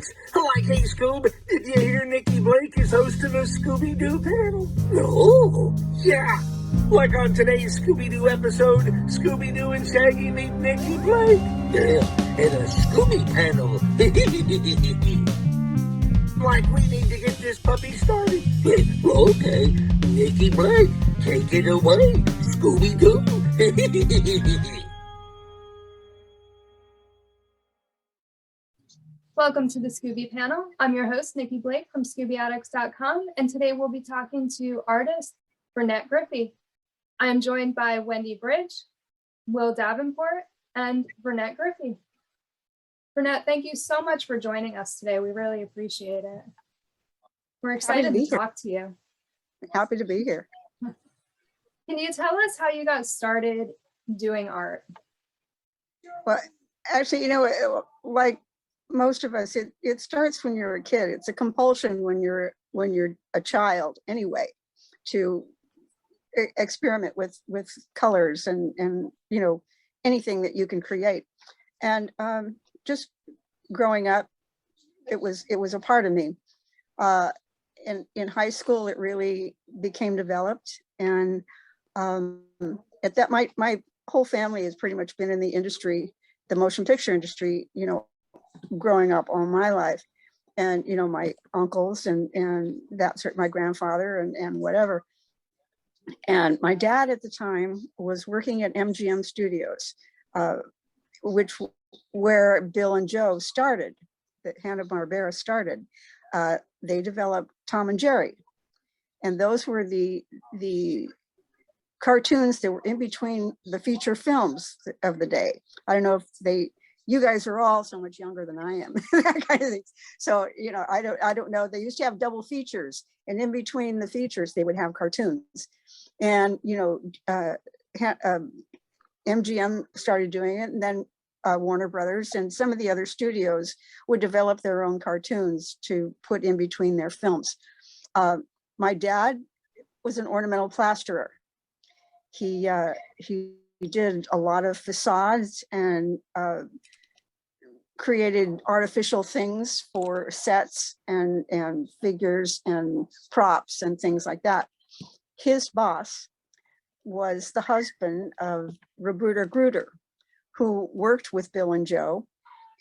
Addicts. Like, hey, Scoob, did you hear Nikki Blake is hosting a Scooby-Doo panel? No. Yeah. Like on today's Scooby-Doo episode, Scooby-Doo and Shaggy meet Nikki Blake. Yeah, and a Scooby Panel. Like, we need to get this puppy started. Okay, Nikki Blake, take it away, Scooby-Doo. Welcome to the Scooby Panel. I'm your host, Nikki Blake from ScoobyAddicts.com, and today we'll be talking to artist Vernette Griffee. I am joined by Wendy BRYDGE, Will Davenport, and Vernette Griffee. Vernette, thank you so much for joining us today. We really appreciate it. We're excited to talk to you. Happy to be here. Can you tell us how you got started doing art? Well, actually, you know, like most of us, it starts when you're a kid. It's a compulsion when you're a child anyway, to experiment with colors and you know, anything that you can create. And just growing up, it was a part of me. In high school, it really became developed, and at that, my whole family has pretty much been in the industry, the motion picture industry, you know, growing up all my life. And you know, my uncles and that sort, my grandfather and whatever. And my dad at the time was working at MGM Studios, where Bill and Joe started, that Hanna-Barbera started. They developed Tom and Jerry, and those were the cartoons that were in between the feature films of the day. I don't know if you guys are all so much younger than I am, that kind of thing. So, you know, I don't know. They used to have double features, and in between the features, they would have cartoons. And, you know, MGM started doing it, and then Warner Brothers and some of the other studios would develop their own cartoons to put in between their films. My dad was an ornamental plasterer. He did a lot of facades and created artificial things for sets and figures and props and things like that. His boss was the husband of Roberta Gruder, who worked with Bill and Joe.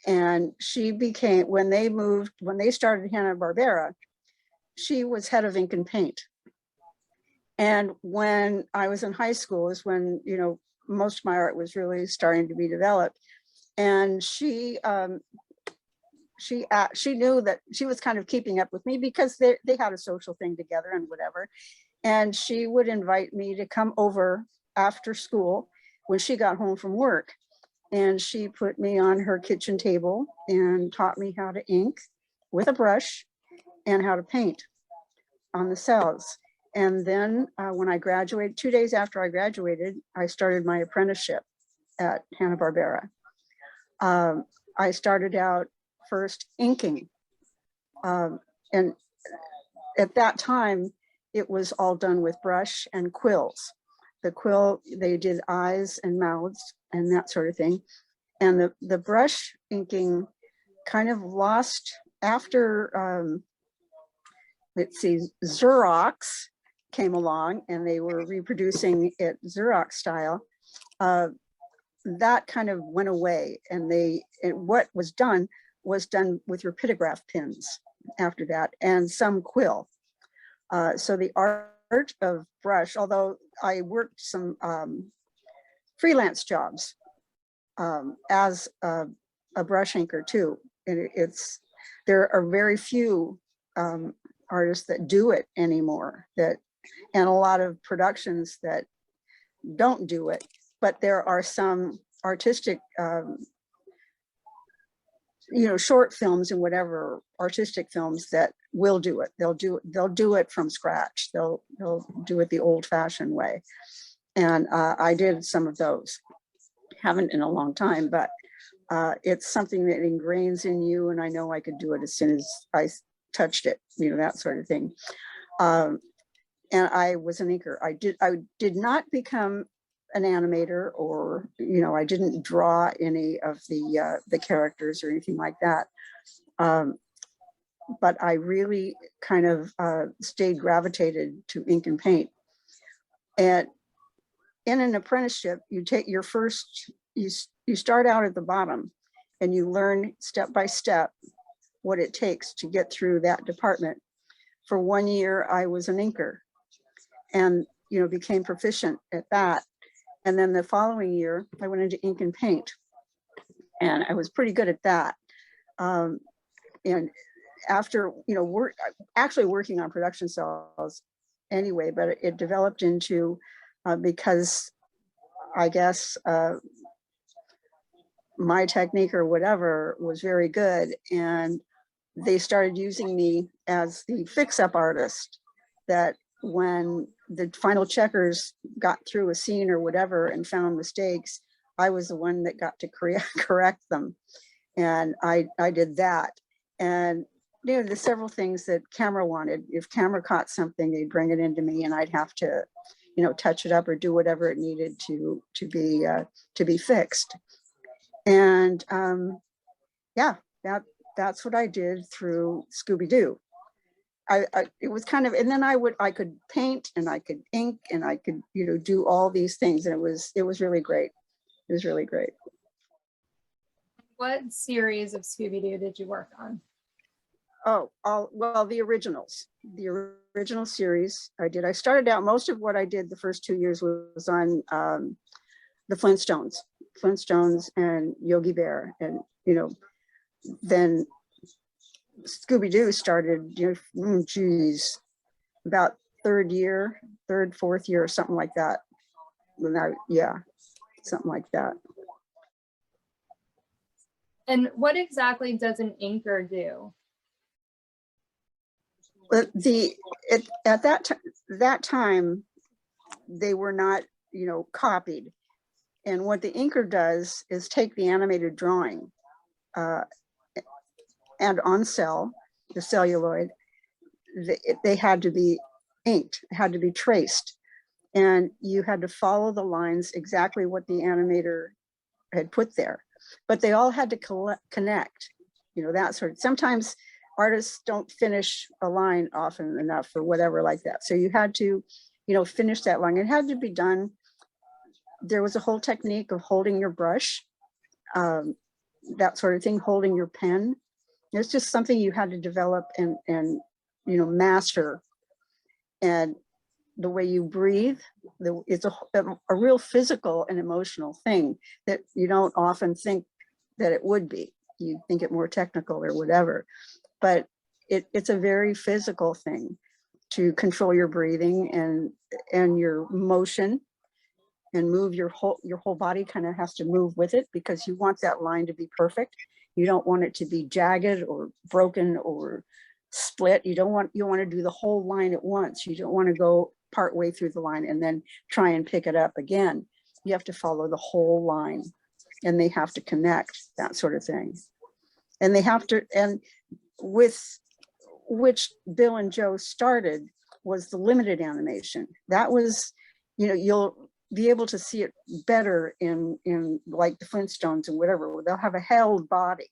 And she became, when they started Hanna-Barbera, she was head of ink and paint. And when I was in high school is when, you know, most of my art was really starting to be developed. And she knew that she was kind of keeping up with me because they had a social thing together and whatever. And she would invite me to come over after school when she got home from work. And she put me on her kitchen table and taught me how to ink with a brush and how to paint on the cells. And then when I graduated, 2 days after I graduated, I started my apprenticeship at Hanna-Barbera. I started out first inking. And at that time, it was all done with brush and quills. The quill, they did eyes and mouths and that sort of thing. And the brush inking kind of lost after, let's see, Xerox came along and they were reproducing it Xerox style. That kind of went away, and what was done with your pictograph pins after that, and some quill. So the art of brush, although I worked some freelance jobs as a brush inker too. And there are very few artists that do it anymore, and a lot of productions that don't do it, but there are some artistic, you know, short films and whatever, artistic films that will do it. They'll do it from scratch. They'll do it the old-fashioned way. And I did some of those. Haven't in a long time, but it's something that ingrains in you, and I know I could do it as soon as I touched it, you know, that sort of thing. And I was an inker. I did not become an animator, or, you know, I didn't draw any of the characters or anything like that. but I really kind of stayed gravitated to ink and paint. And in an apprenticeship, you take your first, you start out at the bottom and you learn step by step what it takes to get through that department. For 1 year, I was an inker and, you know, became proficient at that. And then the following year, I went into ink and paint and I was pretty good at that. And after, you know, actually working on production cells anyway, but it developed into, because I guess my technique or whatever was very good, and they started using me as the fix-up artist, that when the final checkers got through a scene or whatever and found mistakes, I was the one that got to correct them. And I did that. And you know, there's several things that camera wanted. If camera caught something, they'd bring it into me and I'd have to, you know, touch it up or do whatever it needed to be fixed. And yeah, that's what I did through Scooby-Doo. It was kind of, and then I could paint and I could ink and I could, you know, do all these things, and it was really great. It was really great. What series of Scooby-Doo did you work on? Oh, well, the originals, the original series I did. I started out, most of what I did the first 2 years was on the Flintstones and Yogi Bear. And, you know, then Scooby-Doo started, you know, geez, about third, fourth year, or something like that. Yeah, something like that. And what exactly does an inker do? But at that time, they were not, you know, copied. And what the inker does is take the animated drawing and on cell, the celluloid, they had to be inked, had to be traced. And you had to follow the lines exactly what the animator had put there. But they all had to connect, you know, that sort of, sometimes artists don't finish a line often enough or whatever like that. So you had to, you know, finish that line. It had to be done. There was a whole technique of holding your brush, that sort of thing, holding your pen. It's just something you had to develop and you know, master. And the way you breathe, it's a real physical and emotional thing that you don't often think that it would be. You think it more technical or whatever, but it's a very physical thing to control your breathing and your motion and move your whole body kind of has to move with it, because you want that line to be perfect. You don't want it to be jagged or broken or split. You want to do the whole line at once. You don't want to go part way through the line and then try and pick it up again. You have to follow the whole line, and they have to connect, that sort of thing. And they have to, and with which Bill and Joe started was the limited animation. That was, you know, you'll be able to see it better in like the Flintstones and whatever, where they'll have a held body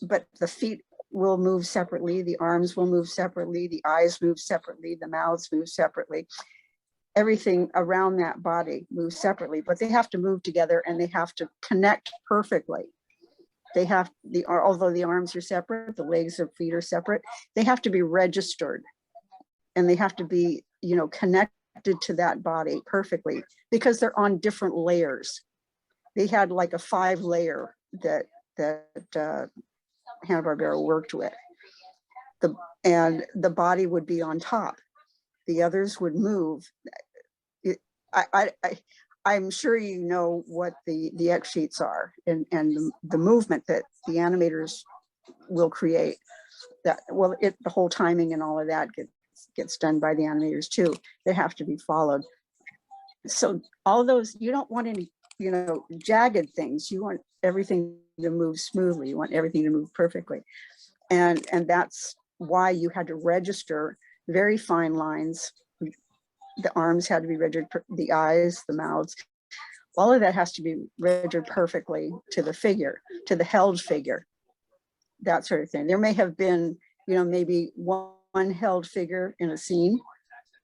but the feet will move separately, the arms will move separately, the eyes move separately, the mouths move separately. Everything around that body moves separately, but they have to move together and they have to connect perfectly. They have although the arms are separate, the legs and feet are separate, they have to be registered and they have to be, you know, connected to that body perfectly, because they're on different layers. They had like a 5-layer that Hanna-Barbera worked with. And the body would be on top. The others would move. I'm sure you know what the X sheets are and the movement that the animators will create. That the whole timing and all of that gets done by the animators too. They have to be followed. So all those, you don't want any, you know, jagged things. You want everything to move smoothly. You want everything to move perfectly. And that's why you had to register very fine lines. The arms had to be registered, the eyes, the mouths, all of that has to be registered perfectly to the figure, to the held figure. that sort of thing. There may have been, you know, maybe one held figure in a scene,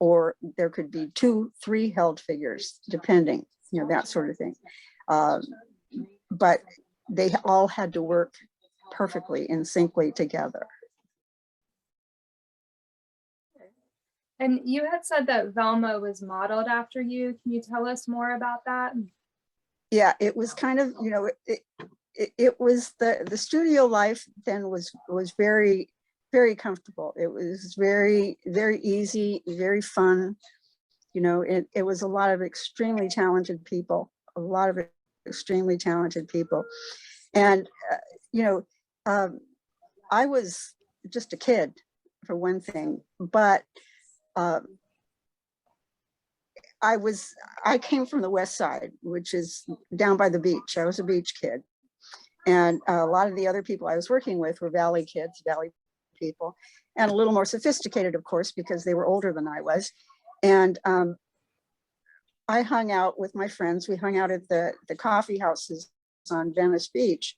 or there could be 2, 3 held figures, depending, you know, that sort of thing. But they all had to work perfectly in syncly together. And you had said that Velma was modeled after you. Can you tell us more about that? Yeah, it was kind of, you know, it was the studio life then was very, very comfortable. It was very, very easy, very fun. You know, it was a lot of extremely talented people, extremely talented people. And, you know, I was just a kid, for one thing, but I came from the West Side, which is down by the beach. I was a beach kid. And a lot of the other people I was working with were Valley kids, Valley people, and a little more sophisticated, of course, because they were older than I was. And I hung out with my friends. We hung out at the coffee houses on Venice Beach.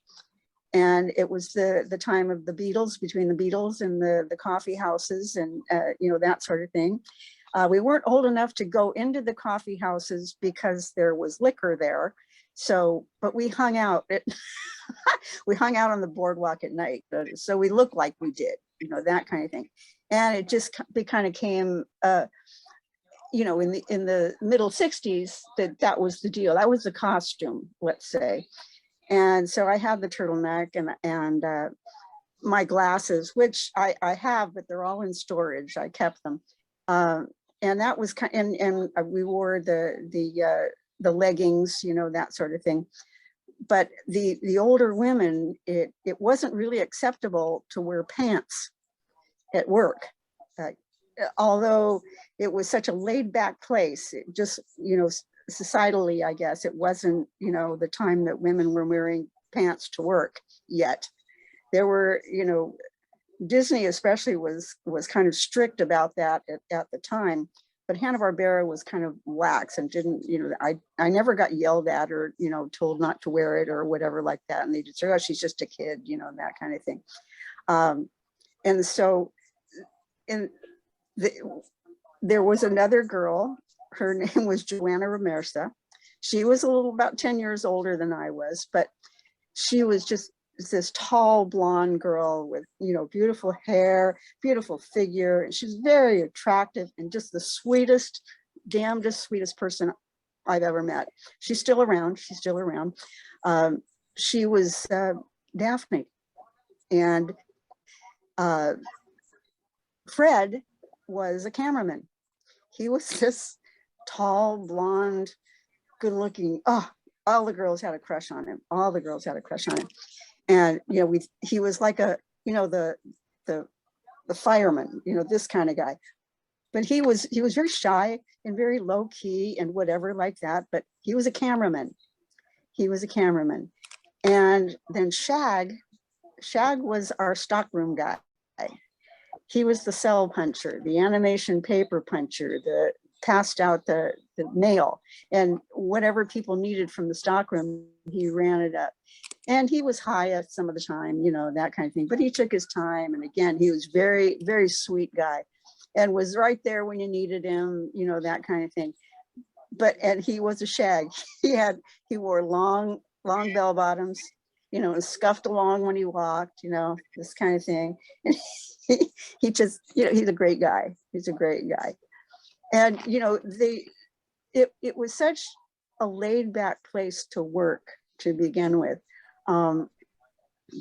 And it was the time of the Beatles, between the Beatles and the coffee houses and, you know, that sort of thing. We weren't old enough to go into the coffee houses because there was liquor there. So, but we hung out we hung out on the boardwalk at night. So we looked like we did, you know, that kind of thing. And it just kind of came, you know, in the middle 60s, that was the deal. That was the costume, let's say. And so I had the turtleneck and my glasses, which I have, but they're all in storage. I kept them. And that was kind, and we wore the leggings, you know, that sort of thing. But the older women, it wasn't really acceptable to wear pants at work. Although it was such a laid back place, it just, you know, societally, I guess, it wasn't, you know, the time that women were wearing pants to work yet. There were, you know, Disney especially was kind of strict about that at the time, but Hanna-Barbera was kind of lax and didn't, you know, I never got yelled at or, you know, told not to wear it or whatever like that. And they just say, oh, she's just a kid, you know, that kind of thing. And so there was another girl, her name was Joanna Ramireza. She was a little about 10 years older than I was, but she was just this tall blonde girl with, you know, beautiful hair, beautiful figure. And she's very attractive and just the sweetest, damnedest sweetest person I've ever met. She's still around. She's still around. She was Daphne. And Fred was a cameraman. He was this tall, blonde, good looking, oh, all the girls had a crush on him. All the girls had a crush on him. And, you know, he was like a, you know, the fireman, you know, this kind of guy. But he was very shy and very low key and whatever like that. But he was a cameraman. He was a cameraman. And then Shag was our stockroom guy. He was the cell puncher, the animation paper puncher, the passed out the mail, and whatever people needed from the stockroom, he ran it up. And he was high at some of the time, you know, that kind of thing. But he took his time. And again, he was very, very sweet guy and was right there when you needed him, you know, that kind of thing. But, and he was a shag. He wore long bell bottoms, you know, and scuffed along when he walked, you know, this kind of thing. And he just, you know, he's a great guy. He's a great guy. And, you know, it was such a laid back place to work to begin with.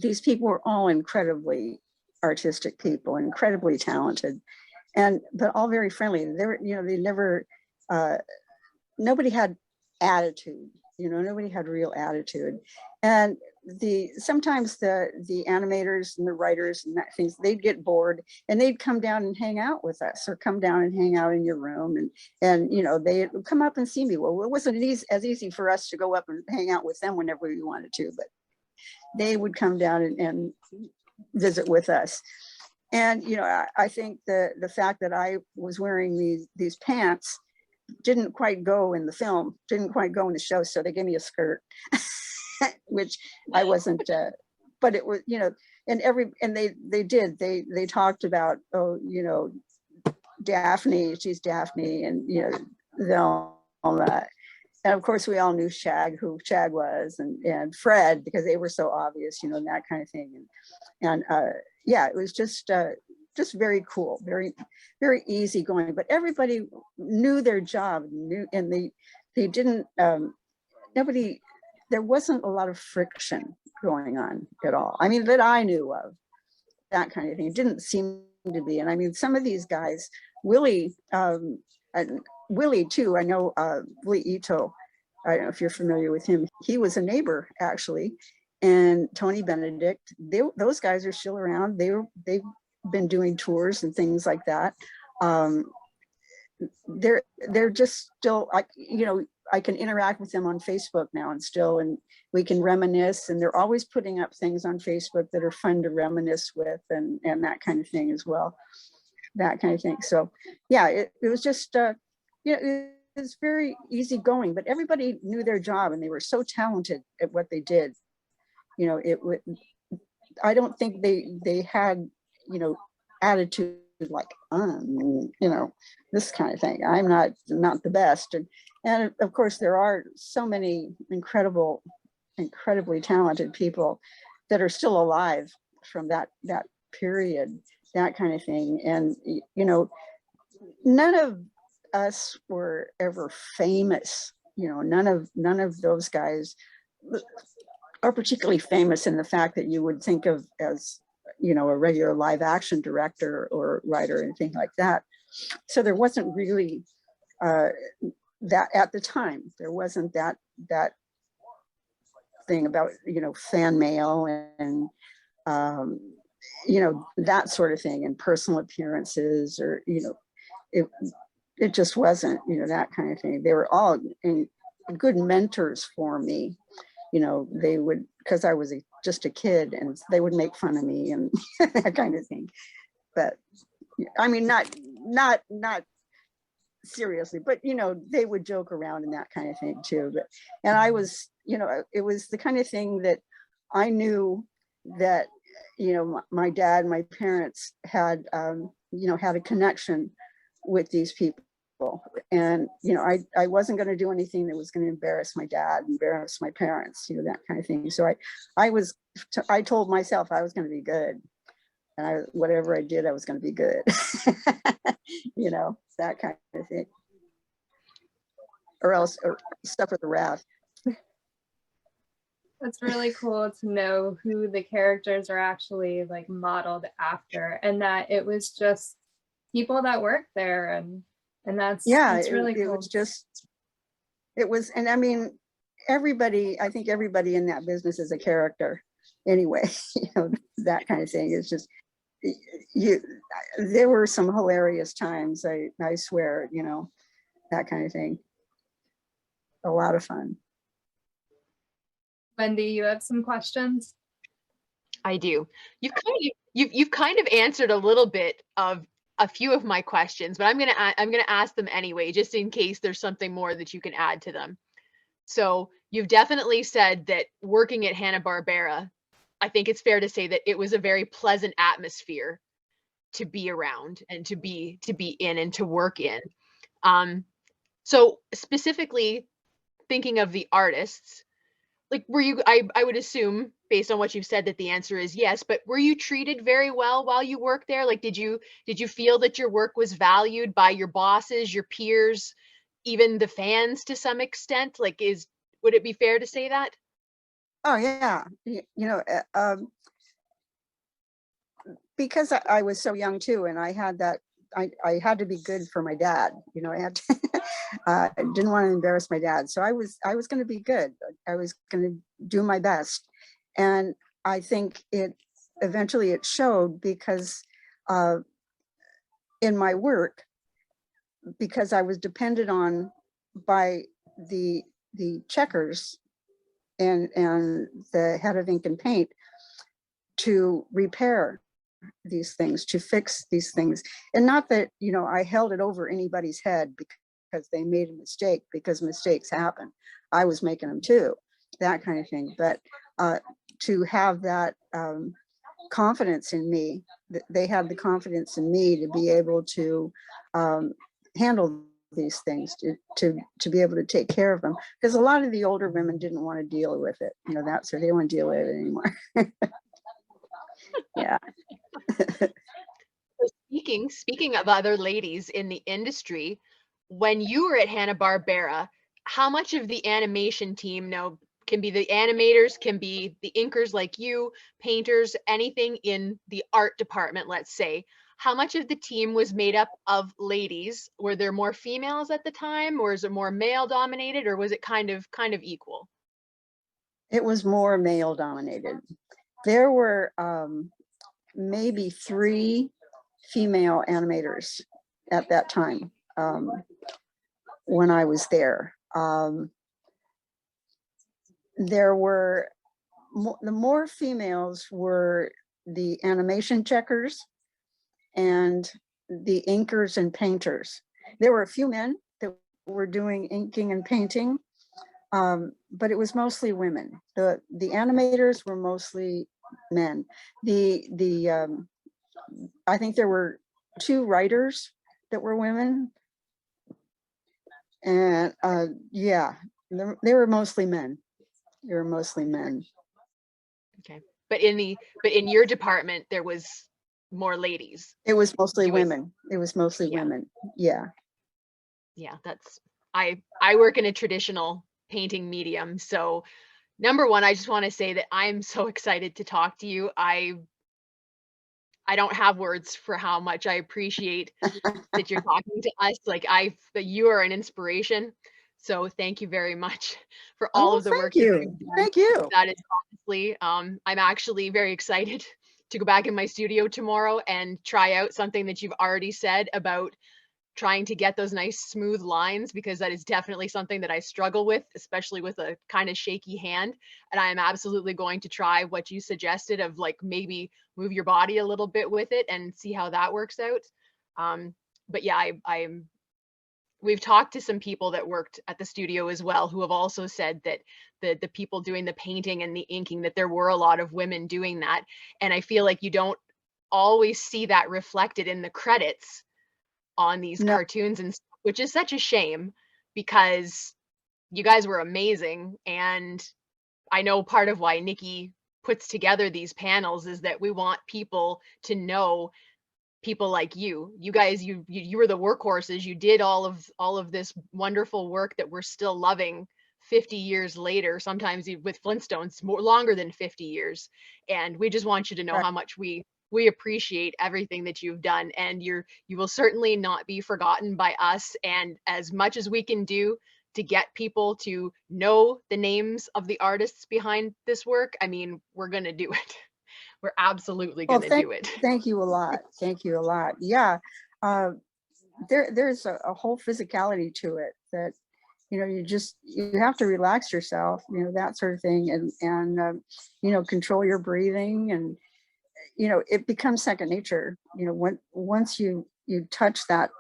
These people were all incredibly artistic people, incredibly talented, but all very friendly. They were, you know, they never, nobody had attitude, you know, nobody had real attitude. And sometimes the animators and the writers and that things, they'd get bored and they'd come down and hang out with us, or come down and hang out in your room, and you know, they'd come up and see me. Well, it wasn't as easy for us to go up and hang out with them whenever we wanted to, but they would come down and visit with us. And you know, I think the fact that I was wearing these pants didn't quite go in the film, didn't quite go in the show, so they gave me a skirt. Which I wasn't, but it was, you know, they talked about, oh, you know, Daphne, she's Daphne, and you know, Velma. And of course we all knew who Shag was, and Fred, because they were so obvious, you know, and that kind of thing. And yeah, it was just very cool, very, very easy going, but everybody knew their job, and they didn't, there wasn't a lot of friction going on at all. I mean, that I knew of, that kind of thing. It didn't seem to be. And I mean, some of these guys, Willie, and Willie too, I know Willie Ito, I don't know if you're familiar with him. He was a neighbor actually. And Tony Benedict, those guys are still around. They've been doing tours and things like that. They're just still, like, you know, I can interact with them on Facebook now and we can reminisce, and they're always putting up things on Facebook that are fun to reminisce with, and that kind of thing as well, that kind of thing. So yeah, it was just, you know, it was very easy going, but everybody knew their job and they were so talented at what they did. You know, I don't think they had, you know, attitude like, you know, this kind of thing. I'm not the best. And of course, there are so many incredibly talented people that are still alive from that period, that kind of thing. And, you know, none of us were ever famous. You know, none of those guys are particularly famous in the fact that you would think of as, you know, a regular live action director or writer, anything like that. So there wasn't really that at the time. There wasn't that thing about, you know, fan mail and you know, that sort of thing, and personal appearances, or, you know, it just wasn't, you know, that kind of thing. They were all good mentors for me. You know, they would, because I was just a kid, and they would make fun of me and that kind of thing. But I mean, not seriously, but, you know, they would joke around and that kind of thing too. But, and I was, you know, it was the kind of thing that I knew that, you know, my dad, my parents had, you know, had a connection with these people. And, you know, I wasn't going to do anything that was going to embarrass my dad, embarrass my parents, you know, that kind of thing. So I told myself I was going to be good. And whatever I did, I was going to be good. You know, that kind of thing. Or else, or suffer the wrath. That's really cool to know who the characters are actually like modeled after, and that it was just people that worked there, and that's, yeah, that's really cool. It was, and I mean, I think everybody in that business is a character anyway. You know, that kind of thing. It's just, there were some hilarious times, I swear, you know, that kind of thing. A lot of fun. Wendy, you have some questions? I do. You've kind of answered a little bit of a few of my questions, but I'm gonna ask them anyway, just in case there's something more that you can add to them. So you've definitely said that working at Hanna-Barbera, I think it's fair to say that it was a very pleasant atmosphere to be around and to be in and to work in. So specifically thinking of the artists, like, were you, I would assume based on what you've said that the answer is yes, but were you treated very well while you worked there? Like, did you feel that your work was valued by your bosses, your peers, even the fans to some extent? Like, would it be fair to say that? Oh yeah, you know, because I was so young too, and I had that, I had to be good for my dad. You know, I had to, I didn't want to embarrass my dad, so I was going to be good. I was going to do my best, and I think eventually it showed, because in my work, because I was depended on by the checkers and the head of ink and paint to repair these things, to fix these things. And not that, you know, I held it over anybody's head because they made a mistake, because mistakes happen. I was making them too, that kind of thing. But to have that confidence in me. They had the confidence in me to be able to handle these things, to be able to take care of them, because a lot of the older women didn't want to deal with it. You know, that's where they don't want to deal with it anymore. Yeah. Speaking of other ladies in the industry, when you were at Hanna-Barbera, how much of the animation team now can be the animators, can be the inkers like you, painters, anything in the art department, let's say, how much of the team was made up of ladies? Were there more females at the time, or is it more male dominated, or was it kind of equal? It was more male dominated. There were maybe 3 female animators at that time when I was there. There were the more females were the animation checkers and the inkers and painters. There were a few men that were doing inking and painting, but it was mostly women. The animators were mostly men. I think there were 2 writers that were women, and yeah, they were mostly men. They were mostly men. Okay, but in your department there was more ladies. It was mostly women. It was mostly Yeah. women. Yeah. Yeah, that's I work in a traditional painting medium, so number one, I just want to say that I'm so excited to talk to you. I don't have words for how much I appreciate that you're talking to us. Like that you are an inspiration. So thank you very much for all of the work that you've done. Thank you. That is honestly, I'm actually very excited to go back in my studio tomorrow and try out something that you've already said about trying to get those nice smooth lines, because that is definitely something that I struggle with, especially with a kind of shaky hand. And I am absolutely going to try what you suggested of like maybe move your body a little bit with it and see how that works out. But yeah, we've talked to some people that worked at the studio as well, who have also said that the people doing the painting and the inking, that there were a lot of women doing that. And I feel like you don't always see that reflected in the credits on these cartoons, and which is such a shame, because you guys were amazing. And I know part of why Nikki puts together these panels is that we want people to know people like you. You guys, you were the workhorses. You did all of this wonderful work that we're still loving 50 years later, sometimes with Flintstones more longer than 50 years. And we just want you to know how much we appreciate everything that you've done, and you will certainly not be forgotten by us. And as much as we can do to get people to know the names of the artists behind this work, I mean, we're going to do it. We're absolutely going to do it. Thank you a lot. Thank you a lot. Yeah. There's a whole physicality to it that, you know, you have to relax yourself, you know, that sort of thing. And you know, control your breathing, and, you know, it becomes second nature. You know, once you touch that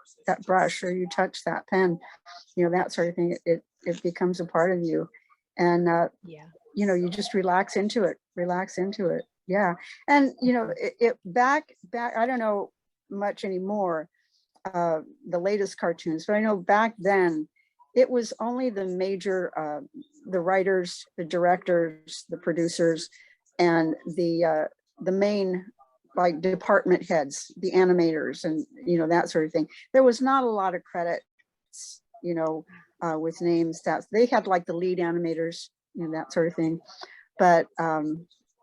brush, or you touch that pen, you know, that sort of thing, it becomes a part of you. And, yeah, you know, you just relax into it. Yeah. And, you know, it back, I don't know much anymore, the latest cartoons, but I know back then it was only the major, the writers, the directors, the producers, and the main, like, department heads, the animators, and, you know, that sort of thing. There was not a lot of credits, you know, with names that they had, like the lead animators, you know, that sort of thing, but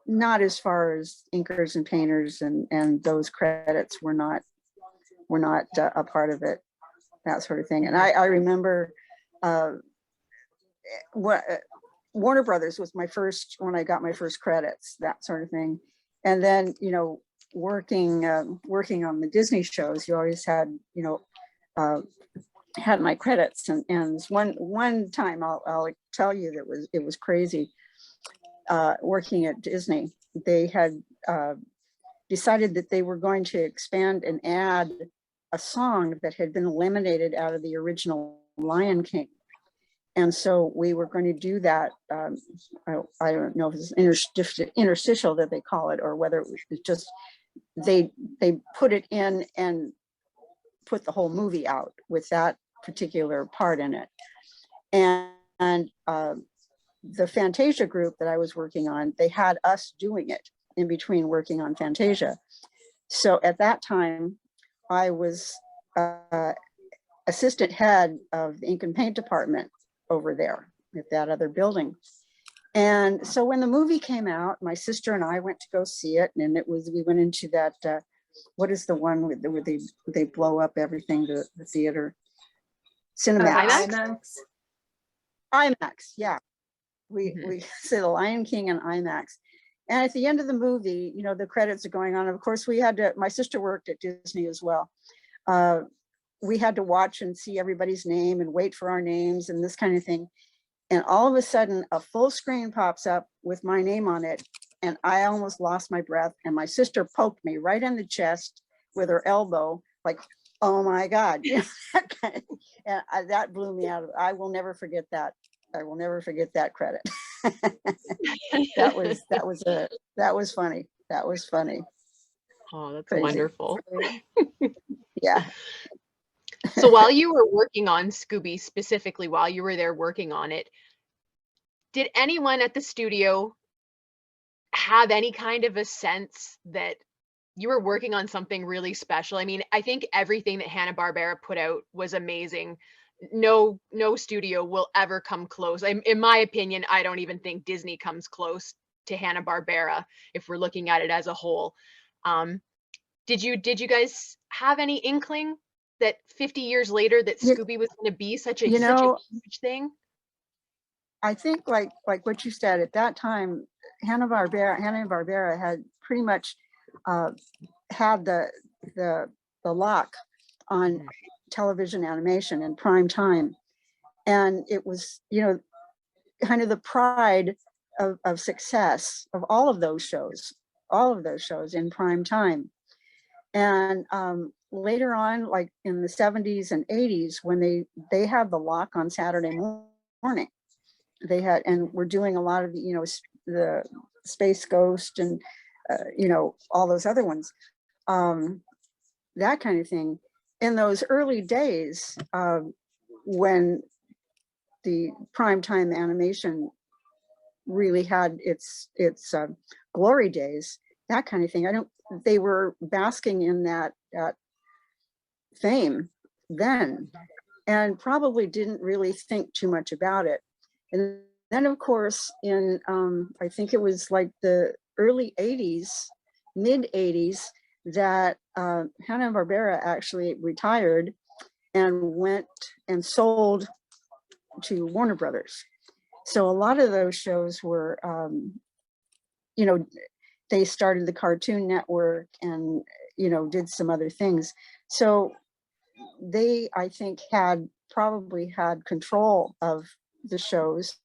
not as far as inkers and painters, and those credits were not a part of it, that sort of thing. And I remember Warner Brothers was my first, when I got my first credits, that sort of thing. And then, you know, working on the Disney shows, you always had, you know, had my credits. And one time I'll tell you that it was crazy. Working at Disney, they had decided that they were going to expand and add a song that had been eliminated out of the original Lion King. And so we were going to do that. I don't know if it's interstitial that they call it, or whether it was just they put it in and put the whole movie out with that particular part in it. And the Fantasia group that I was working on, they had us doing it in between working on Fantasia. So at that time, I was assistant head of the ink and paint department over there at that other building. And so when the movie came out, my sister and I went to go see it, and we went into that, what is the one where they blow up everything, the theater? Cinemax. IMAX, yeah. We say the Lion King and IMAX. And at the end of the movie, you know, the credits are going on. Of course, we had to, my sister worked at Disney as well. We had to watch and see everybody's name and wait for our names and this kind of thing. And all of a sudden, a full screen pops up with my name on it. And I almost lost my breath. And my sister poked me right in the chest with her elbow, like, oh my God. And that blew me out. I will never forget that. I will never forget that credit. that was funny. That was funny. Oh, that's Crazy. Wonderful. Yeah. So while you were working on Scooby, specifically while you were there working on it, did anyone at the studio have any kind of a sense that you were working on something really special? I mean, I think everything that Hanna-Barbera put out was amazing. No studio will ever come close. In my opinion, I don't even think Disney comes close to Hanna-Barbera if we're looking at it as a whole. Did you guys have any inkling that 50 years later that Scooby was going to be such a huge thing? I think like what you said, at that time, Hanna-Barbera had pretty much had the lock on television animation in prime time. And it was, you know, kind of the pride of success of all of those shows in prime time. And later on, like in the 70s and 80s, when they had the lock on Saturday morning, they had, and we're doing a lot of, you know, the Space Ghost and, you know, all those other ones, that kind of thing. In those early days, when the primetime animation really had its glory days, that kind of thing, they were basking in that fame then, and probably didn't really think too much about it. And then, of course, in I think it was like the early 80s, mid 80s, that Hanna-Barbera actually retired and went and sold to Warner Brothers. So a lot of those shows were, you know, they started the Cartoon Network and, you know, did some other things. So they, I think, probably had control of the shows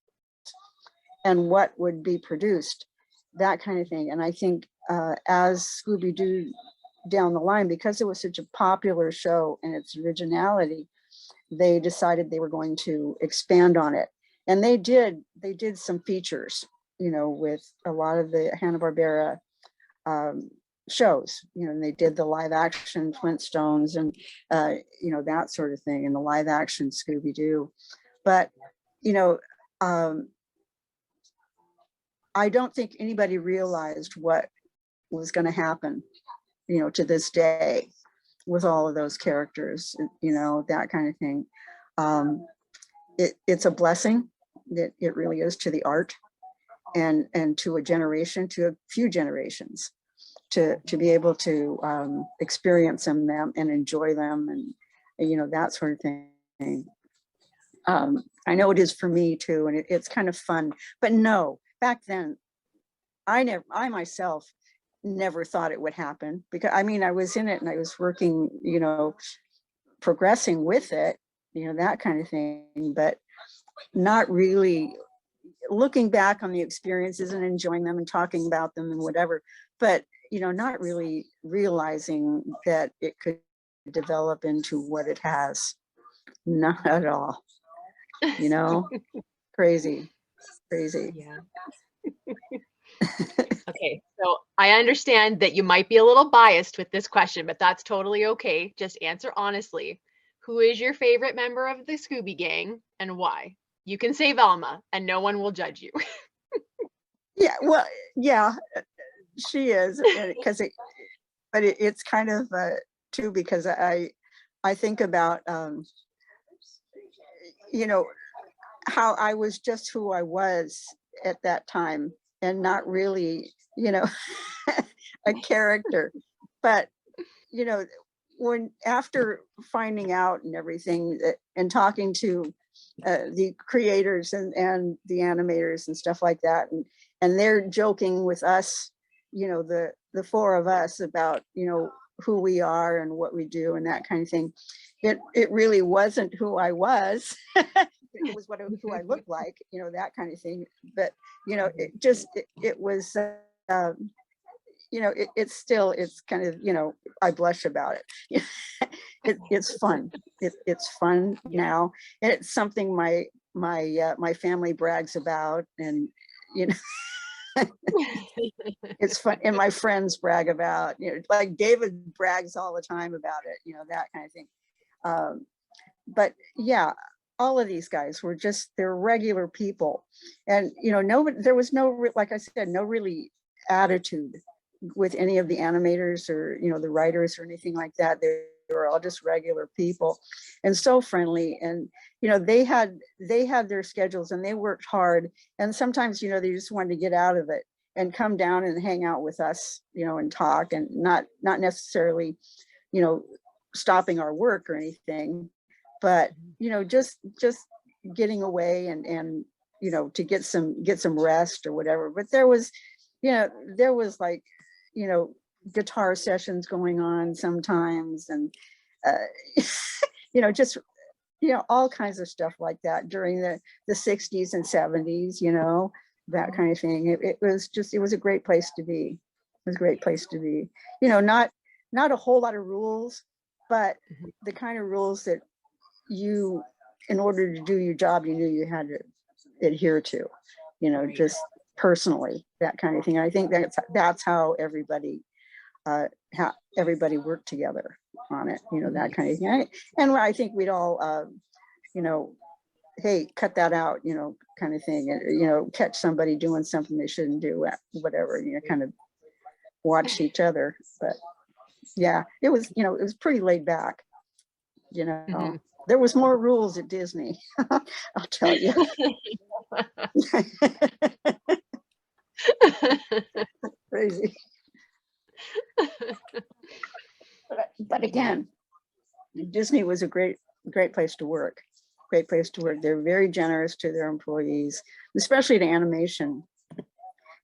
and what would be produced, that kind of thing. And I think as Scooby-Doo down the line, because it was such a popular show and its originality, they decided they were going to expand on it. And they did some features, you know, with a lot of the Hanna-Barbera shows, you know, and they did the live action Flintstones and, you know, that sort of thing, and the live action Scooby-Doo. But, you know, I don't think anybody realized what was going to happen, you know, to this day with all of those characters, you know, that kind of thing. It's a blessing. It really is, to the art and to a generation, to a few generations, to be able to experience them and enjoy them, and, you know, that sort of thing. I know it is for me too, and it's kind of fun. But no, back then, I myself never thought it would happen, because I mean, I was in it and I was working, you know, progressing with it, you know, that kind of thing, but not really looking back on the experiences and enjoying them and talking about them and whatever, but, you know, not really realizing that it could develop into what it has. Not at all. you know, crazy. Yeah. Okay, so I understand that you might be a little biased with this question, but that's totally okay. Just answer honestly. Who is your favorite member of the Scooby Gang and why? You can say Velma and no one will judge you. Yeah, well, yeah, she is, because it's kind of too, because I think about you know, how I was just who I was at that time and not really, you know, a character. But, you know, when after finding out and everything and talking to the creators and the animators and stuff like that, and they're joking with us, you know, the four of us about, you know, who we are and what we do and that kind of thing. It really wasn't who I was. It was who I looked like, you know, that kind of thing. But, you know, it was, you know, it's kind of, you know, I blush about it. It's fun. It's fun now. And it's something my family brags about, and, you know, it's fun. And my friends brag about, you know, like David brags all the time about it, you know, that kind of thing. But yeah, all of these guys were they're regular people. And, you know, there was no, like I said, no really attitude with any of the animators or, you know, the writers or anything like that. They were all just regular people and so friendly. And, you know, they had their schedules and they worked hard. And sometimes, you know, they just wanted to get out of it and come down and hang out with us, you know, and talk, and not necessarily, you know, stopping our work or anything, but, you know, just getting away and, you know, to get some rest or whatever. But there was, you know, like, you know, guitar sessions going on sometimes, and, you know, just, you know, all kinds of stuff like that during the 60s and 70s, you know, that kind of thing. It was a great place to be. It was a great place to be, you know, not a whole lot of rules, but the kind of rules that you, in order to do your job, you knew you had to adhere to, you know, just personally, that kind of thing. I think that's how everybody worked together on it, you know, that kind of thing. And I think we'd all, you know, hey, cut that out, you know, kind of thing. You know, catch somebody doing something they shouldn't do, whatever, you know, kind of watch each other. But yeah, it was, you know, it was pretty laid back, you know. There was more rules at Disney, I'll tell you. Crazy. But again, Disney was a great place to work. Great place to work. They're very generous to their employees, especially to animation,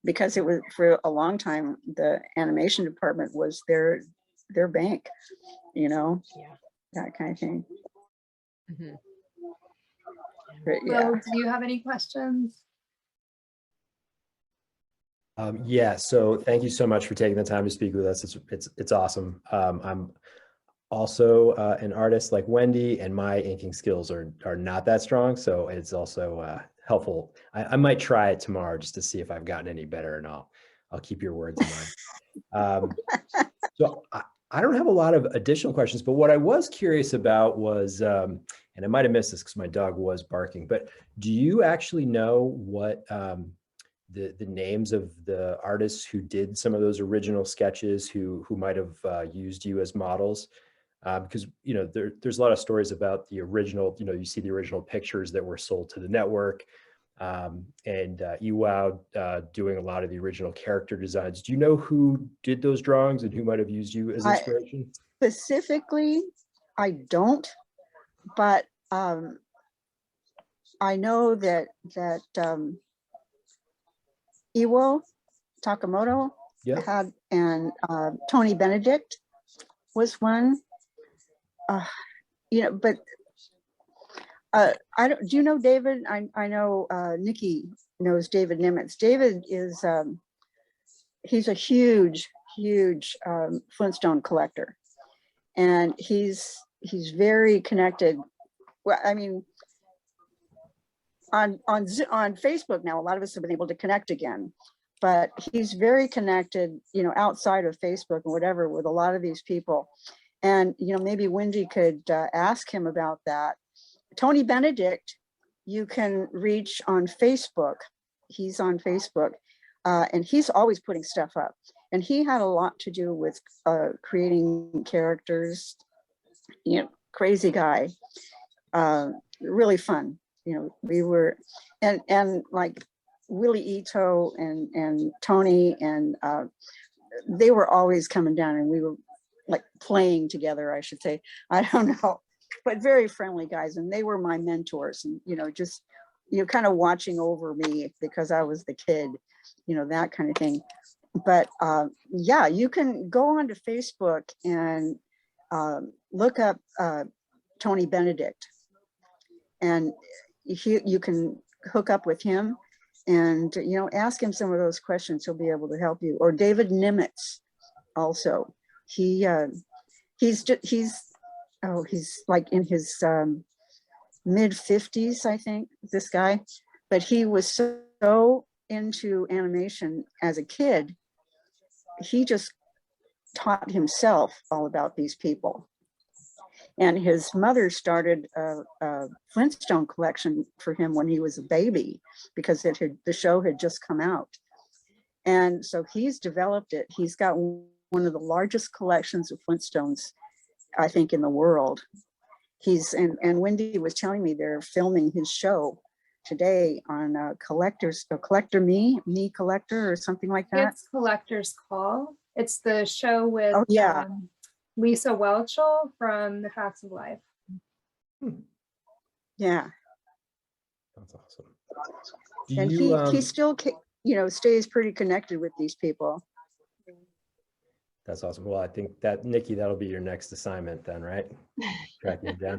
because it was, for a long time, the animation department was their bank, you know, that kind of thing. But, yeah. Will, do you have any questions? Yeah, so thank you so much for taking the time to speak with us. It's awesome. I'm also an artist like Wendy, and my inking skills are not that strong, so it's also helpful. I might try it tomorrow just to see if I've gotten any better, and I'll keep your words in mind. So I don't have a lot of additional questions, but what I was curious about was, and I might have missed this because my dog was barking, but do you actually know what the names of the artists who did some of those original sketches, who might have used you as models? Because, you know, there's a lot of stories about the original, you know, you see the original pictures that were sold to the network, and EWOW doing a lot of the original character designs. Do you know who did those drawings and who might have used you as inspiration? Specifically, I don't, but I know that Iwo Takamoto had, and Tony Benedict was one. You know, but I don't. Do you know David? I know Nikki knows David Nimitz. David is he's a huge Flintstone collector, and he's very connected. Well, I mean, on Facebook now, a lot of us have been able to connect again, but he's very connected, you know, outside of Facebook and whatever, with a lot of these people. And, you know, maybe Wendy could ask him about that. Tony Benedict, you can reach on Facebook. He's on Facebook, and he's always putting stuff up. And he had a lot to do with creating characters, you know, crazy guy, really fun. You know, we were, and like Willie Ito and Tony, and they were always coming down, and we were like playing together, I should say. I don't know, but very friendly guys. And they were my mentors, and, you know, just, you know, kind of watching over me because I was the kid, you know, that kind of thing. But yeah, you can go onto Facebook and look up Tony Benedict, and you can hook up with him and, you know, ask him some of those questions. He'll be able to help you. Or David Nimitz also. He's like in his mid 50s, I think, this guy, but he was so into animation as a kid. He just taught himself all about these people. And his mother started a Flintstone collection for him when he was a baby, because the show had just come out. And so he's developed it. He's got one of the largest collections of Flintstones, I think, in the world. And Wendy was telling me they're filming his show today on Collector Me Collector, or something like that. It's Collector's Call. It's the show with yeah. Lisa Whelchel from The Facts of Life. Yeah. That's awesome. And he still, you know, stays pretty connected with these people. That's awesome. Well, I think that, Nikki, that'll be your next assignment then, right? Tracking it down.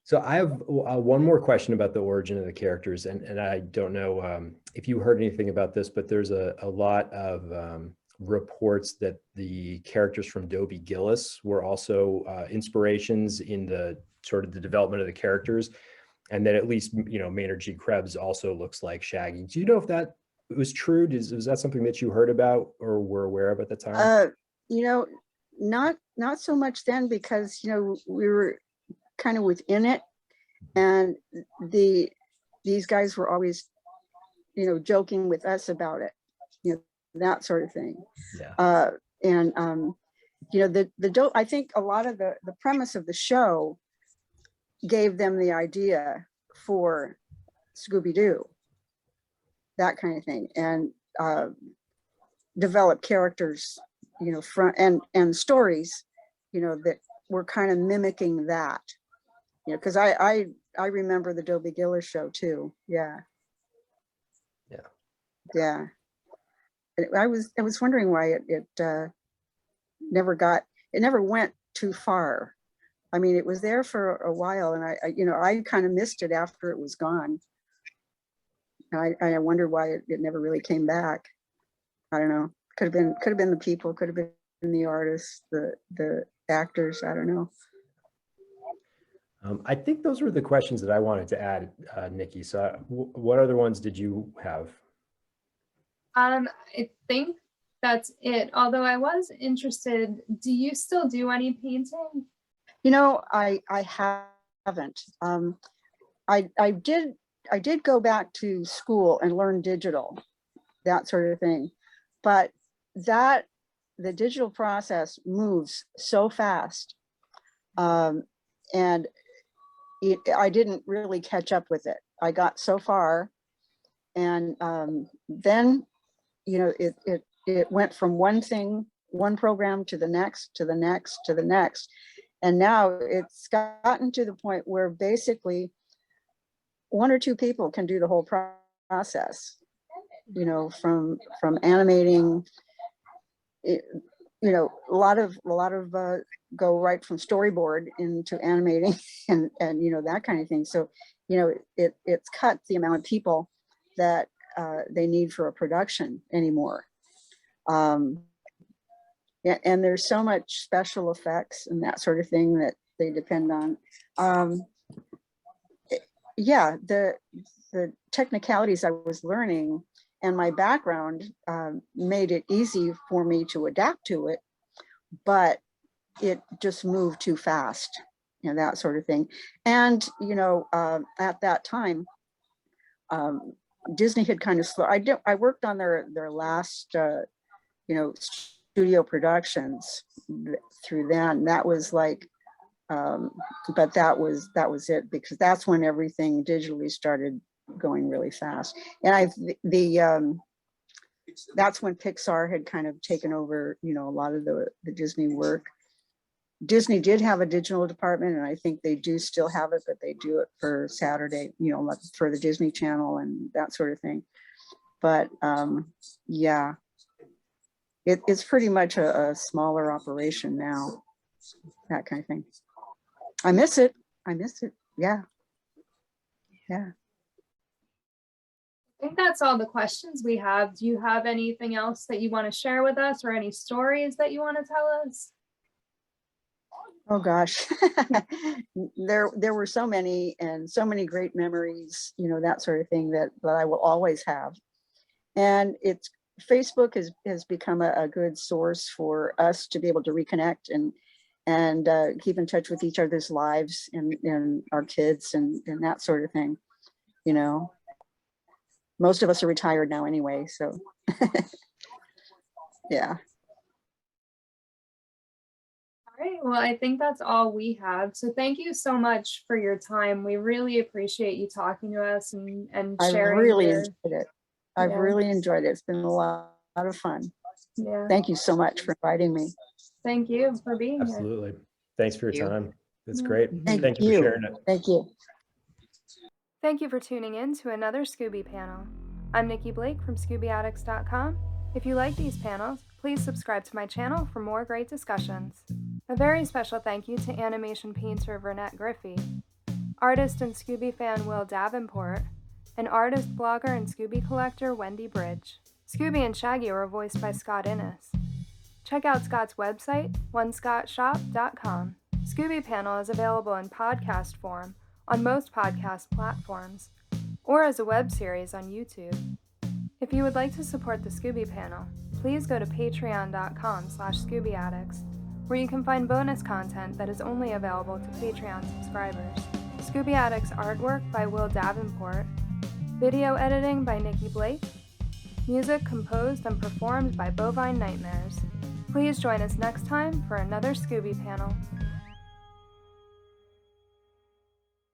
So I have one more question about the origin of the characters, and I don't know if you heard anything about this, but there's a lot of reports that the characters from Dobie Gillis were also inspirations in the sort of the development of the characters, and that at least, you know, Maynard G. Krebs also looks like Shaggy. Do you know if that was true? Was that something that you heard about or were aware of at the time? You know, not so much then, because, you know, we were kind of within it, and these guys were always, you know, joking with us about it, you know, that sort of thing. Yeah. You know, I think a lot of the premise of the show gave them the idea for Scooby-Doo, that kind of thing, and develop characters, you know, and stories, you know, that were kind of mimicking that, you know, because I remember the Dobie Gillis show too. Yeah. I was wondering why it never went too far. I mean, it was there for a while, and I kind of missed it after it was gone. I wonder why it never really came back. I don't know. Could have been the people, could have been the artists, the actors. I don't know. I think those were the questions that I wanted to add, Nikki. So what other ones did you have? I think that's it. Although I was interested, do you still do any painting? You know, I haven't. I did go back to school and learn digital, that sort of thing, but the digital process moves so fast, and I didn't really catch up with it. I got so far, and then, you know, it went from one program to the next, to the next, to the next. And now it's gotten to the point where basically one or two people can do the whole process, you know, from animating, you know, a lot of go right from storyboard into animating and you know, that kind of thing. So, you know, it's cut the amount of people that they need for a production anymore. Yeah, and there's so much special effects and that sort of thing that they depend on. yeah, the technicalities I was learning and my background made it easy for me to adapt to it, but it just moved too fast, you know, that sort of thing. And, you know, at that time, Disney had kind of slow. I worked on their last, you know, studio productions through then. That was like, but that was it, because that's when everything digitally started going really fast. And that's when Pixar had kind of taken over, you know, a lot of the Disney work. Disney did have a digital department, and I think they do still have it, but they do it for Saturday, you know, like for the Disney Channel and that sort of thing. But yeah, it's pretty much a smaller operation now, that kind of thing. I miss it. Yeah. Yeah. I think that's all the questions we have. Do you have anything else that you want to share with us, or any stories that you want to tell us? Oh gosh, there were so many, and so many great memories, you know, that sort of thing that I will always have. And Facebook has become a good source for us to be able to reconnect and keep in touch with each other's lives and our kids and that sort of thing. You know, most of us are retired now anyway, so yeah. All right, well, I think that's all we have. So thank you so much for your time. We really appreciate you talking to us and sharing. I really enjoyed it. I've Yeah. really enjoyed it. It's been a lot of fun. Yeah. Thank you so much for inviting me. Thank you for being here. Absolutely. Thanks for your time. It's Yeah. great. Thank you you. for sharing it. Thank you. Thank you for tuning in to another Scooby panel. I'm Nikki Blake from ScoobyAddicts.com. If you like these panels, please subscribe to my channel for more great discussions. A very special thank you to animation painter Vernette Griffee, artist and Scooby fan Will Davenport, and artist, blogger, and Scooby collector Wendy BRYDGE. Scooby and Shaggy were voiced by Scott Innes. Check out Scott's website, onescottshop.com. Scooby Panel is available in podcast form on most podcast platforms, or as a web series on YouTube. If you would like to support the Scooby Panel, please go to patreon.com/ScoobyAddicts, where you can find bonus content that is only available to Patreon subscribers. Scooby Addicts artwork by Will Davenport, video editing by Nikki Blake, music composed and performed by Bovine Nightmares. Please join us next time for another Scooby Panel.